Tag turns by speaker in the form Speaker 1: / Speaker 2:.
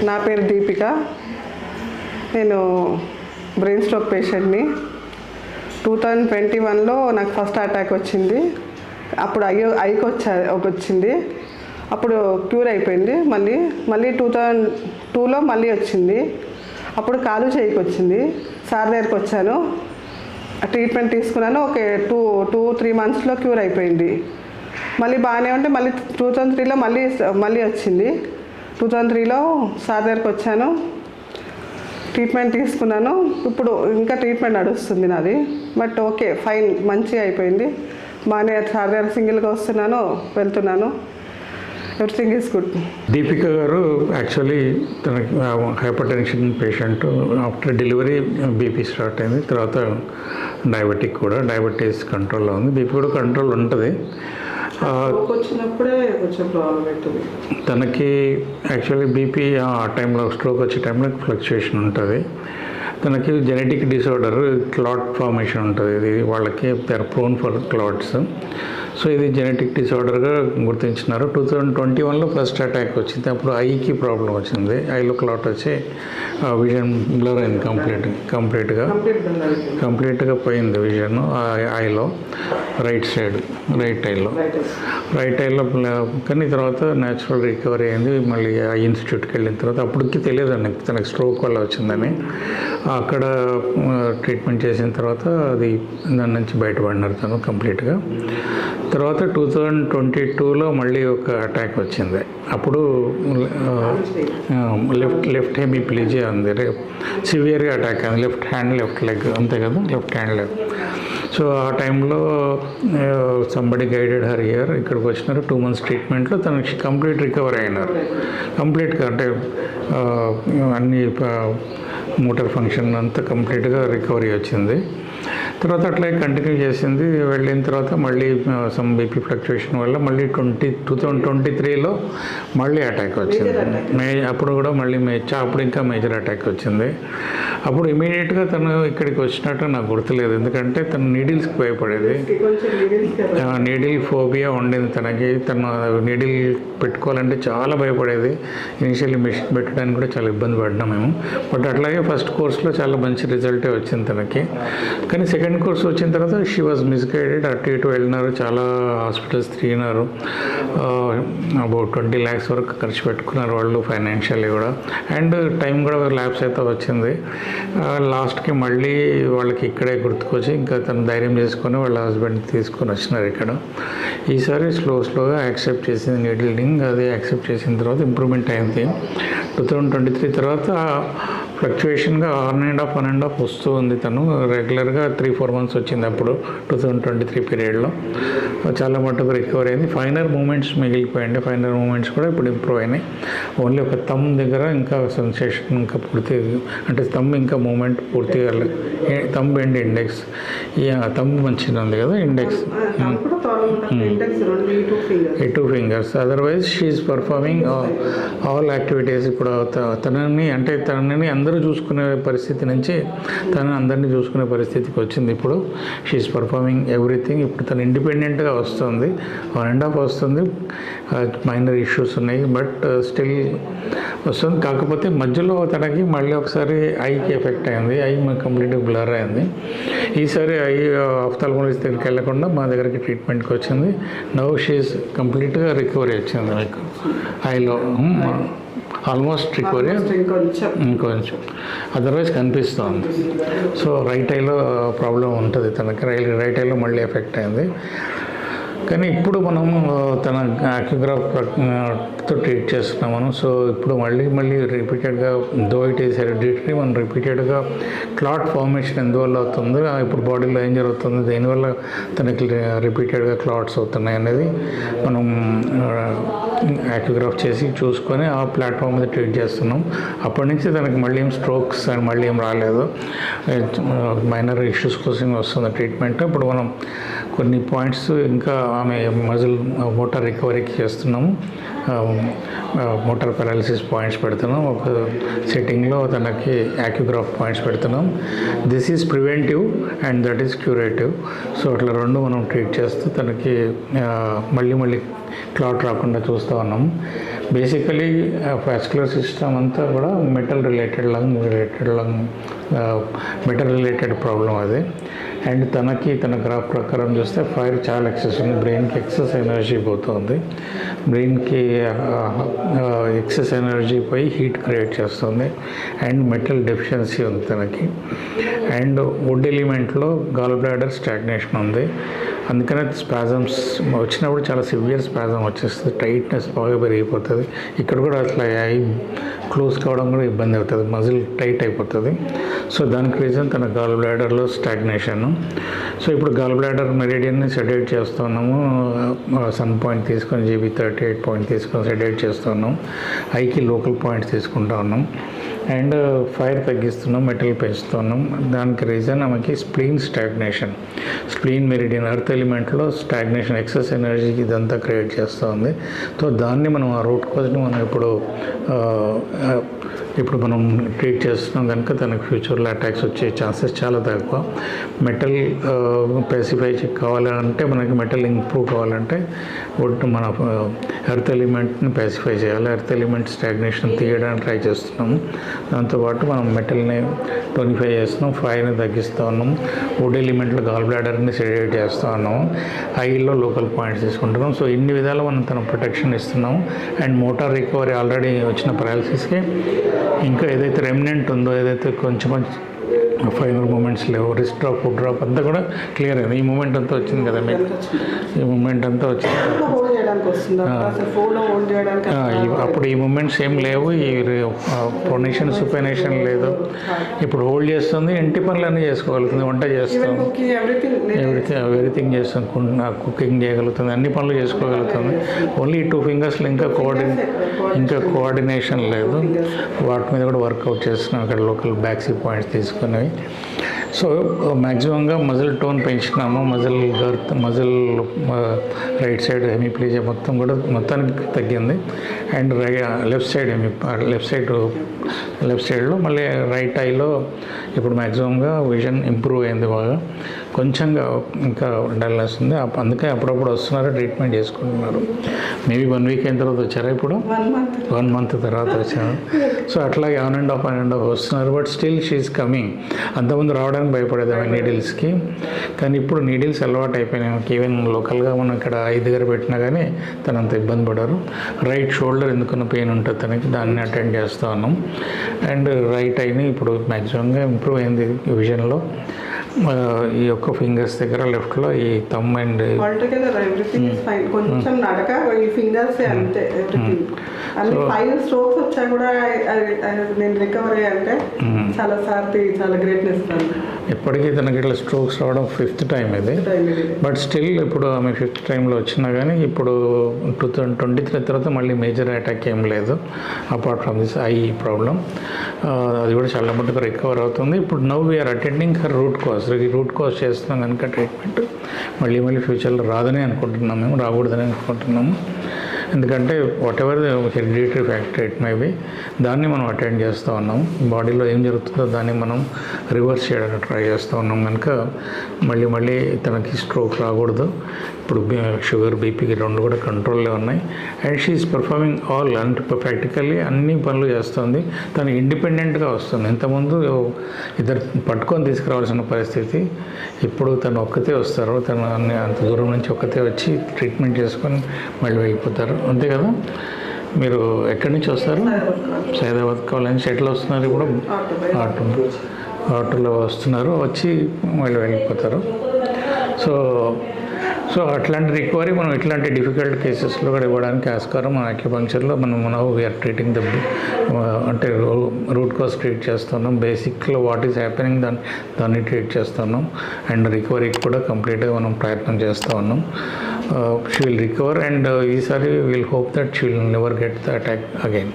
Speaker 1: నా పేరు దీపిక. నేను బ్రెయిన్ స్ట్రోక్ పేషెంట్ని. 2021లో నాకు ఫస్ట్ అటాక్ వచ్చింది. అప్పుడు ఐకి వచ్చింది. అప్పుడు క్యూర్ అయిపోయింది. మళ్ళీ 2002లో మళ్ళీ వచ్చింది. అప్పుడు కాలు చేయికి వచ్చింది. సార్ దగ్గరికి వచ్చాను, ట్రీట్మెంట్ తీసుకున్నాను. ఓకే, 2-3 మంత్స్లో క్యూర్ అయిపోయింది. మళ్ళీ బాగానే ఉంటే మళ్ళీ 2003లో మళ్ళీ వచ్చింది. 2003లో సార్ దగ్గరికి వచ్చాను, ట్రీట్మెంట్ తీసుకున్నాను. ఇప్పుడు ఇంకా ట్రీట్మెంట్ నడుస్తుంది నాది. బట్ ఓకే, ఫైన్, మంచిగా అయిపోయింది. బాగానే సార్ దగ్గర సింగిల్గా వస్తున్నాను, వెళ్తున్నాను. Everything is good.
Speaker 2: దీపిక గారు యాక్చువల్లీ తనకి hyper tension patient. After delivery BP start అయింది. తర్వాత డయాబెటీస్ కంట్రోల్లో ఉంది. బీపీ కూడా కంట్రోల్ ఉంటుంది.
Speaker 1: వచ్చినప్పుడే కొంచెం ప్రాబ్లం అవుతుంది
Speaker 2: తనకి. యాక్చువల్లీ బీపీ ఆ టైంలో స్ట్రోక్ వచ్చే టైంలో ఫ్లక్చుయేషన్ ఉంటుంది. తనకి జెనెటిక్ డిసార్డర్, క్లాట్ ఫార్మేషన్ ఉంటుంది. ఇది వాళ్ళకి they are prone for clots. So ఇది జెనెటిక్ డిసార్డర్గా గుర్తించినారు. 2021లో ఫస్ట్ అటాక్ వచ్చింది. అప్పుడు ఐకి ప్రాబ్లం వచ్చింది. ఐలో క్లాట్ వచ్చి విజన్ బ్లర్ అయింది కంప్లీట్గా పోయింది విజన్ ఐలో, రైట్ ఐలో. కానీ తర్వాత న్యాచురల్ రికవరీ అయింది. మళ్ళీ ఆ ఇన్స్టిట్యూట్కి వెళ్ళిన తర్వాత అప్పటికి తెలియదండి తనకి స్ట్రోక్ వల్ల వచ్చిందని. అక్కడ ట్రీట్మెంట్ చేసిన తర్వాత అది దాని నుంచి బయటపడినారు తను కంప్లీట్గా. తర్వాత 2022లో మళ్ళీ ఒక అటాక్ వచ్చింది. అప్పుడు లెఫ్ట్ హెమిప్లీజియా ఉంది, సివియర్గా అటాక్ అయింది. లెఫ్ట్ హ్యాండ్ లెఫ్ట్ లెగ్ అంతే కదా, లెఫ్ట్ హ్యాండ్ లెగ్. సో ఆ టైంలో సంబడి గైడెడ్ హర్ హియర్. ఇక్కడికి వచ్చినారు. 2 months ట్రీట్మెంట్లో తనకి కంప్లీట్ రికవర్ అయినారు. కంప్లీట్గా అంటే అన్ని మోటార్ ఫంక్షన్ అంతా కంప్లీట్గా రికవరీ వచ్చింది. తర్వాత అట్లా కంటిన్యూ చేసింది. వెళ్ళిన తర్వాత మళ్ళీ సమ్ బీపీ ఫ్లక్చుయేషన్ వల్ల మళ్ళీ 2023లో మళ్ళీ అటాక్ వచ్చింది. అప్పుడు కూడా మళ్ళీ అప్పుడు ఇంకా మేజర్ అటాక్ వచ్చింది. అప్పుడు ఇమీడియట్గా తను ఇక్కడికి వచ్చినట్టు నాకు గుర్తులేదు. ఎందుకంటే తను నీడిల్స్కి భయపడేది. నీడిల్ ఫోబియా ఉండింది తనకి. తను నీడిల్ పెట్టుకోవాలంటే చాలా భయపడేది. ఇనిషియల్లీ మెషిన్ పెట్టడానికి కూడా చాలా ఇబ్బంది పడ్డాం మేము. బట్ అట్లాగే ఫస్ట్ కోర్స్లో చాలా మంచి రిజల్టే వచ్చింది తనకి. కానీ సెకండ్ కోర్స్ వచ్చిన తర్వాత షీ వాజ్ మిస్గైడెడ్. అటు ఇటు వెళ్ళినారు, చాలా హాస్పిటల్స్ తిరిగినారు. అబౌట్ 20 lakhs వరకు ఖర్చు పెట్టుకున్నారు వాళ్ళు ఫైనాన్షియల్లీ కూడా. అండ్ టైం కూడా ల్యాబ్స్ అయితే వచ్చింది. లాస్ట్కి మళ్ళీ వాళ్ళకి ఇక్కడే గుర్తుకొచ్చి ఇంకా తను ధైర్యం చేసుకొని వాళ్ళ హస్బెండ్ తీసుకొని వచ్చినారు ఇక్కడ. ఈసారి స్లోగా యాక్సెప్ట్ చేసింది నీడిలింగ్. అది యాక్సెప్ట్ చేసిన తర్వాత ఇంప్రూవ్మెంట్ అయింది. 2023 తర్వాత ఫ్లక్చుయేషన్గా 1.5 వస్తూ ఉంది. తను రెగ్యులర్గా 3-4 months వచ్చింది అప్పుడు 2023 పీరియడ్లో. చాలా మటుకు రికవర్ అయింది. ఫైనర్ మూమెంట్స్ మిగిలిపోయింది. ఫైనర్ మూమెంట్స్ కూడా ఇప్పుడు ఇంప్రూవ్ అయినాయి. ఓన్లీ ఒక థమ్ దగ్గర ఇంకా సెన్సేషన్ ఇంకా అంటే థమ్ ఇంకా మూమెంట్ పూర్తిగా థమ్ అండ్ ఇండెక్స్. థమ్ మంచిగా ఉంది కదా, ఇండెక్స్ ఈ 2 fingers. Otherwise she's performing all activities. ఇప్పుడు తనని అందరూ చూసుకునే పరిస్థితి నుంచి తను అందరినీ చూసుకునే పరిస్థితికి వచ్చింది. ఇప్పుడు షీఈస్ పర్ఫార్మింగ్ ఎవ్రీథింగ్. ఇప్పుడు తను ఇండిపెండెంట్గా వస్తుంది. 1.5 వస్తుంది. మైనర్ ఇష్యూస్ ఉన్నాయి, బట్ స్టిల్ వస్తుంది. కాకపోతే మధ్యలో తనకి మళ్ళీ ఒకసారి ఐకి ఎఫెక్ట్ అయింది. ఐ కంప్లీట్గా బ్లర్ అయింది. ఈసారి ఐ ఆఫ్థాల్మాలజిస్ట్ దగ్గరికి వెళ్ళకుండా మా దగ్గరికి ట్రీట్మెంట్కి వచ్చింది. నౌ షీఈస్ కంప్లీట్గా రికవరీ వచ్చింది. మీకు ఐలో ఆల్మోస్ట్ రికవరీ, ఇంకొంచెం అదర్వైజ్ కనిపిస్తుంది. సో రైట్ ఐలో ప్రాబ్లం ఉంటుంది తనకి. రైట్ ఐలో మళ్ళీ ఎఫెక్ట్ అయింది. కానీ ఇప్పుడు మనము తన యాక్యుగ్రాఫ్తో ట్రీట్ చేస్తున్నాం మనం. సో ఇప్పుడు మళ్ళీ రిపీటెడ్గా దో ఇట్ ఈస్ హెరిడిటరీ, మనం రిపీటెడ్గా క్లాట్ ఫార్మేషన్ ఎందువల్ల అవుతుందో, ఇప్పుడు బాడీలో ఏం జరుగుతుంది, దేనివల్ల తనకి రిపీటెడ్గా క్లాట్స్ అవుతున్నాయి అనేది మనం యాక్యుగ్రాఫ్ చేసి చూసుకొని ఆ ప్లాట్ఫామ్ మీద ట్రీట్ చేస్తున్నాం. అప్పటి నుంచి తనకి మళ్ళీ ఏం స్ట్రోక్స్ అని మళ్ళీ ఏం రాలేదు. మైనర్ ఇష్యూస్ కోసం వస్తుంది ట్రీట్మెంట్. ఇప్పుడు మనం కొన్ని పాయింట్స్ ఇంకా ఆమె మజిల్ మోటార్ రికవరీకి చేస్తున్నాము. మోటార్ పారాలిసిస్ పాయింట్స్ పెడుతున్నాం. ఒక సెట్టింగ్లో తనకి యాక్యుగ్రాఫ్ పాయింట్స్ పెడుతున్నాం. This is preventive and that is curative. So అట్లా 2 మనం ట్రీట్ చేస్తూ తనకి మళ్ళీ క్లాట్ రాకుండా చూస్తూ ఉన్నాం. బేసికలీ వాస్కులర్ సిస్టమ్ అంతా కూడా మెటల్ రిలేటెడ్ ప్రాబ్లం అది. అండ్ తన గ్రాఫ్ ప్రకారం చూస్తే ఫైర్ చాలా ఎక్సెస్ ఉంది, బ్రెయిన్కి ఎక్సెస్ ఎనర్జీ పోతుంది, బ్రెయిన్కి ఎక్సెస్ ఎనర్జీ పోయి హీట్ క్రియేట్ చేస్తుంది. అండ్ మెటల్ డెఫిషియన్సీ ఉంది తనకి. అండ్ వుడ్ ఎలిమెంట్లో గాల్ బ్లాడర్ స్టాగ్నేషన్ ఉంది. అందుకనే స్పాజమ్స్ వచ్చినప్పుడు చాలా సివియర్ స్పాజమ్ వచ్చేస్తుంది, టైట్నెస్ బాగా పెరిగిపోతుంది. ఇక్కడ కూడా అట్లా ఐ క్లోజ్ కావడం కూడా ఇబ్బంది అవుతుంది, మజిల్ టైట్ అయిపోతుంది. సో దానికి రీజన్ తన గాల్ బ్లాడర్లో స్టాగ్నేషన్. సో ఇప్పుడు గాల్ బ్లాడర్ మెరిడియన్ని సెడేట్ చేస్తున్నాము, సన్ పాయింట్ తీసుకొని GB38 పాయింట్ తీసుకొని సెడేట్ చేస్తున్నాం, ఐకి లోకల్ పాయింట్స్ తీసుకుంటా ఉన్నాం. అండ్ ఫైర్ తగ్గిస్తున్నాం, మెటల్ పెంచుతున్నాం. దానికి రీజన్ ఆమెకి spleen stagnation. Spleen meridian earth ఎలిమెంట్లో స్టాగ్నేషన్, ఎక్సెస్ ఎనర్జీకి ఇదంతా క్రియేట్ చేస్తుంది. సో దాన్ని మనం ఆ రూట్ కాజ్ని మనం ఇప్పుడు మనం ట్రీట్ చేస్తున్నాం కనుక తనకు ఫ్యూచర్లో అటాక్స్ వచ్చే ఛాన్సెస్ చాలా తక్కువ. మెటల్ పెసిఫై కావాలంటే, మనకి మెటల్ ఇంప్రూవ్ కావాలంటే మన ఎర్త్ ఎలిమెంట్ని పెసిఫై చేయాలి. ఎర్త్ ఎలిమెంట్ స్టాగ్నేషన్ తీయడానికి ట్రై చేస్తున్నాము. దాంతోపాటు మనం మెటల్ని టోనిఫై చేస్తున్నాం, ఫైర్ని తగ్గిస్తూ ఉన్నాం, వుడ్ ఎలిమెంట్లో గాల్ బ్లాడర్ని సెడేట్ చేస్తూ ఉన్నాము, ఐలో లోకల్ పాయింట్స్ తీసుకుంటున్నాం. సో ఇన్ని విధాలు మనం తన ప్రొటెక్షన్ ఇస్తున్నాము. అండ్ మోటార్ రికవరీ ఆల్రెడీ వచ్చిన పెరాలసిస్కి ఇంకా ఏదైతే రెమినెంట్ ఉందో, ఏదైతే కొంచెం ఫైనల్ మూమెంట్స్ లేవు, రిస్ట్ డ్రాప్, ఫుడ్ డ్రాప్ అంతా కూడా క్లియర్ అయింది. ఈ మూమెంట్ అంతా వచ్చింది కదా మీకు, ఈ మూమెంట్ అంతా వచ్చింది. అప్పుడు ఈ మూమెంట్స్ ఏం లేవు, ఈ ప్రొనేషన్ సుపనేషన్ లేదు. ఇప్పుడు హోల్డ్ చేస్తుంది, ఇంటి పనులన్నీ చేసుకోగలుగుతుంది, వంట చేస్తుంది, ఎవ్రీథింగ్ చేస్తుంది, కుకింగ్ చేయగలుగుతుంది, అన్ని పనులు చేసుకోగలుగుతుంది. ఓన్లీ 2 ఫింగర్స్లో ఇంకా కోఆర్డినేషన్ లేదు. వాటి మీద కూడా వర్కౌట్ చేస్తున్నాం అక్కడ లోకల్ బ్యాక్సీ పాయింట్స్ తీసుకునేవి. సో మ్యాక్సిమంగా మజిల్ టోన్ పెంచినాము, మజిల్ రైట్ సైడ్ హెమిప్లీజియా మొత్తానికి తగ్గింది. అండ్ లెఫ్ట్ సైడ్లో మళ్ళీ రైట్ ఐలో ఇప్పుడు మ్యాక్సిమంగా విజన్ ఇంప్రూవ్ అయింది బాగా. కొంచెంగా ఇంకా డల్నెస్ ఉంది, అందుకే అప్పుడప్పుడు వస్తున్నారు, ట్రీట్మెంట్ చేసుకుంటున్నారు. మేబీ 1 వీక్ అయిన తర్వాత వచ్చారా? ఇప్పుడు 1 మంత్ తర్వాత వచ్చారు. సో అట్లాగే ఆన్ అండ్ ఆఫ్ వస్తున్నారు. But still she's coming. అంతకుముందు రావడానికి భయపడేది ఆమె నీడిల్స్కి, కానీ ఇప్పుడు నీడిల్స్ అలవాటు అయిపోయినాయి. ఈవెన్ లోకల్గా మనం ఇక్కడ 5 దగ్గర పెట్టినా కానీ తను అంత ఇబ్బంది పడరు. రైట్ షోల్డర్ ఎందుకున్న పెయిన్ ఉంటుంది తనకి, దాన్ని అటెండ్ చేస్తూ ఉన్నాం. అండ్ రైట్ ఐని ఇప్పుడు మ్యాక్సిమంగా ఇంప్రూవ్ అయింది విజన్లో. ఈ యొక్క ఫింగర్స్ దగ్గర లెఫ్ట్లో ఈ థంబ్ అండ్
Speaker 1: కొంచెం నడక, ఈ ఫింగర్స్ అంతే. అన్ని 5 strokes వచ్చా కూడా నేను రికవర్ అయ్యానంటే చాలా గ్రేట్నెస్.
Speaker 2: ఇప్పటికీ తనకి ఇట్లా స్ట్రోక్స్ రావడం 5th టైం ఇది. బట్ స్టిల్ ఇప్పుడు ఆమె 5th టైంలో వచ్చినా కానీ ఇప్పుడు 2023 తర్వాత మళ్ళీ మేజర్ అటాక్ ఏం లేదు, apart from this eye problem. అది కూడా చాలా మటుకు రికవర్ అవుతుంది. ఇప్పుడు now we're attending her root cause చేస్తున్నాం కనుక ట్రీట్మెంట్ మళ్ళీ ఫ్యూచర్లో రాదని అనుకుంటున్నాము, మేము రాకూడదని అనుకుంటున్నాము. ఎందుకంటే what ever hereditary factor it may be, దాన్ని మనం అటెండ్ చేస్తూ ఉన్నాం. బాడీలో ఏం జరుగుతుందో దాన్ని మనం రివర్స్ చేయడానికి ట్రై చేస్తూ ఉన్నాం కనుక మళ్ళీ తనకి స్ట్రోక్ రాకూడదు. ఇప్పుడు షుగర్, బీపీకి 2 కూడా కంట్రోల్లో ఉన్నాయి. అండ్ షీఈస్ పర్ఫార్మింగ్ ఆల్, అంటే ప్రాక్టికల్లీ అన్ని పనులు చేస్తుంది. తను ఇండిపెండెంట్గా వస్తుంది. ఇంతకుముందు ఇద్దరు పట్టుకొని తీసుకురావాల్సిన పరిస్థితి, ఇప్పుడు తను ఒక్కతే వస్తారు. తను అంత దూరం నుంచి ఒక్కతే వచ్చి ట్రీట్మెంట్ చేసుకొని మళ్ళీ వెళ్ళిపోతారు, అంతే కదా. మీరు ఎక్కడి నుంచి వస్తారు? సైదాబాద్ కాలేజ్ నుంచి. ఎట్లా వస్తున్నారు? ఇప్పుడు ఆటోలో వస్తున్నారు, వచ్చి మళ్ళీ వెళ్ళిపోతారు. సో అట్లాంటి రికవరీ మనం ఇట్లాంటి డిఫికల్ట్ కేసెస్లో కూడా ఇవ్వడానికి ఆస్కారం మన అక్యుపంక్చర్లో మనం వీఆర్ ట్రీటింగ్ అంటే రూట్ కాజ్ ట్రీట్ చేస్తున్నాం. బేసిక్లో వాట్ ఈస్ హ్యాపెనింగ్ దాన్ని ట్రీట్ చేస్తున్నాం. అండ్ రికవరీకి కూడా కంప్లీట్గా మనం ప్రయత్నం చేస్తూ ఉన్నాం. షీ విల్ రికవర్ అండ్ ఈసారి will hope that she will never get the attack again.